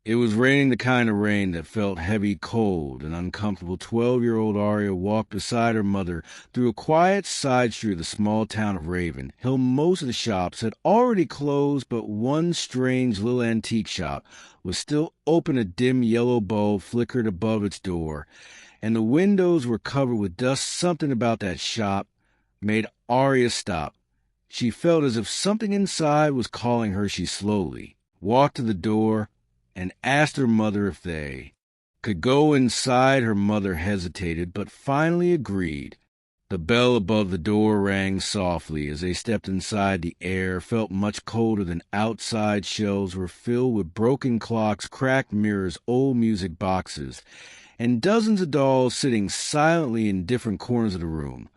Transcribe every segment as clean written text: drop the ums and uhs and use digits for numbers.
It was raining the kind of rain that felt heavy, cold, and uncomfortable. 12-year-old Aria walked beside her mother through a quiet side street of the small town of Raven Hill. Most of the shops had already closed, but one strange little antique shop was still open. A dim yellow bulb flickered above its door, and the windows were covered with dust. Something about that shop made Aria stop. She felt as if something inside was calling her. She slowly walked to the door and asked her mother if they could go inside. Her mother hesitated, but finally agreed. The bell above the door rang softly. As they stepped inside, the air felt much colder than outside. Shelves were filled with broken clocks, cracked mirrors, old music boxes, and dozens of dolls sitting silently in different corners of the room.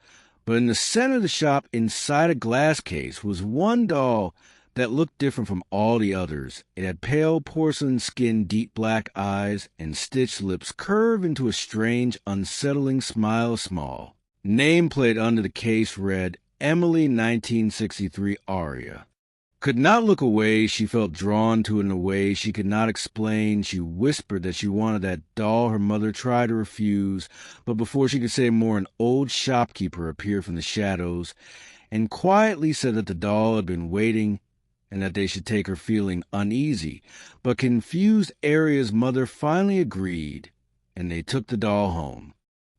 But in the center of the shop, inside a glass case, was one doll that looked different from all the others. It had pale porcelain skin, deep black eyes, and stitched lips curved into a strange, unsettling smile. Small nameplate under the case read, Emily 1963 Aria. Could not look away. She felt drawn to it in a way she could not explain. She whispered that she wanted that doll. Her mother tried to refuse, but before she could say more, an old shopkeeper appeared from the shadows and quietly said that the doll had been waiting and that they should take her. Feeling uneasy but confused, Aria's mother finally agreed, and they took the doll home.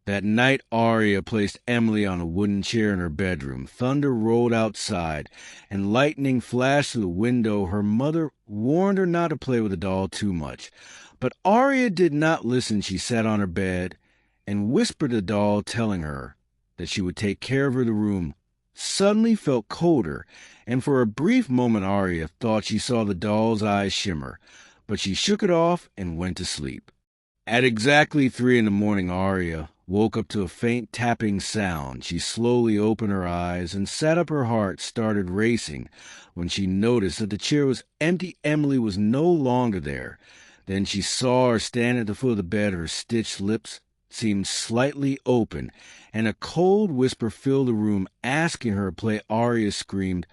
That night, Aria placed Emily on a wooden chair in her bedroom. Thunder rolled outside, and lightning flashed through the window. Her mother warned her not to play with the doll too much, but Aria did not listen. She sat on her bed and whispered to the doll, telling her that she would take care of her. The room suddenly felt colder, and for a brief moment Aria thought she saw the doll's eyes shimmer, but she shook it off and went to sleep. At exactly 3 a.m, Aria woke up to a faint tapping sound. She slowly opened her eyes and sat up. Her heart started racing when she noticed that the chair was empty. Emily was no longer there. Then she saw her stand at the foot of the bed. Her stitched lips seemed slightly open, and a cold whisper filled the room, asking her to play. Aria screamed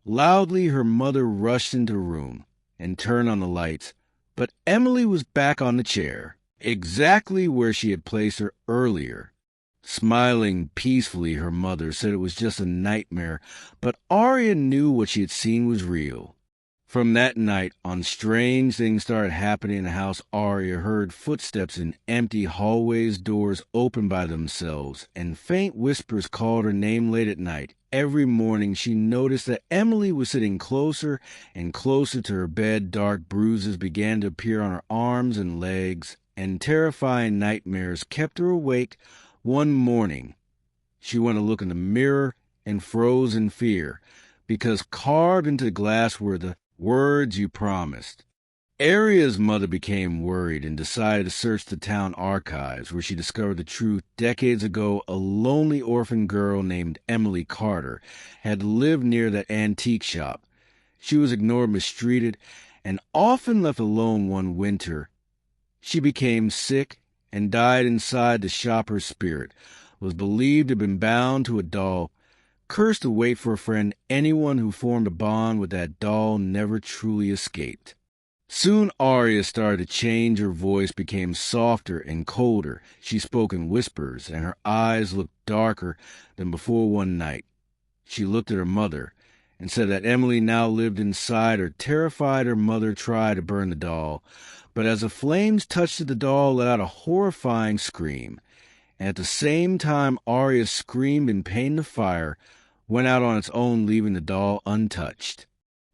loudly. Her mother rushed into the room and turned on the lights, but Emily was back on the chair, exactly where she had placed her earlier. Smiling peacefully, her mother said it was just a nightmare, but Aria knew what she had seen was real. From that night on, strange things started happening in the house. Aria heard footsteps in empty hallways, doors opened by themselves, and faint whispers called her name late at night. Every morning she noticed that Emily was sitting closer and closer to her bed. Dark bruises began to appear on her arms and legs, and terrifying nightmares kept her awake. One morning, she went to look in the mirror and froze in fear, because carved into the glass were the words, "You promised." Aria's mother became worried and decided to search the town archives, where she discovered the truth. Decades ago, a lonely orphan girl named Emily Carter had lived near that antique shop. She was ignored, mistreated, and often left alone. One winter, she became sick and died inside the shop. Her spirit was believed to have been bound to a doll, cursed to wait for a friend. Anyone who formed a bond with that doll never truly escaped. Soon Aria started to change. Her voice became softer and colder. She spoke in whispers, and her eyes looked darker than before. One night, she looked at her mother and said that Emily now lived inside her. Terrified, her mother tried to burn the doll, but as the flames touched it, the doll let out a horrifying scream. And at the same time Aria screamed in pain, the fire went out on its own, leaving the doll untouched.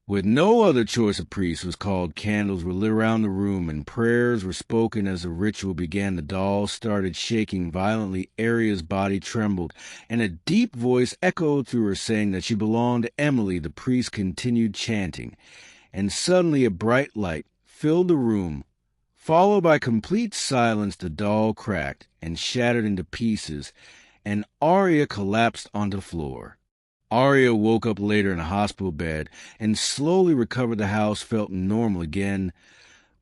With no other choice, a priest was called. Candles were lit around the room, and prayers were spoken. As the ritual began, the doll started shaking violently. Aria's body trembled, and a deep voice echoed through her, saying that she belonged to Emily. The priest continued chanting, and suddenly a bright light filled the room. Followed by complete silence, the doll cracked and shattered into pieces, and Aria collapsed onto the floor. Aria woke up later in a hospital bed and slowly recovered. The house felt normal again.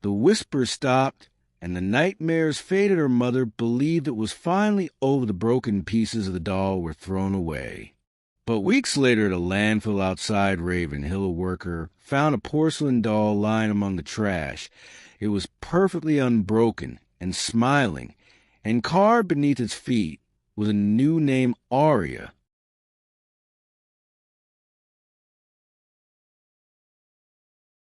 The whispers stopped, and the nightmares faded. Her mother believed it was finally over. The broken pieces of the doll were thrown away. But weeks later, at a landfill outside Ravenhill, a worker found a porcelain doll lying among the trash. It was perfectly unbroken and smiling, and carved beneath its feet was a new name, Aria,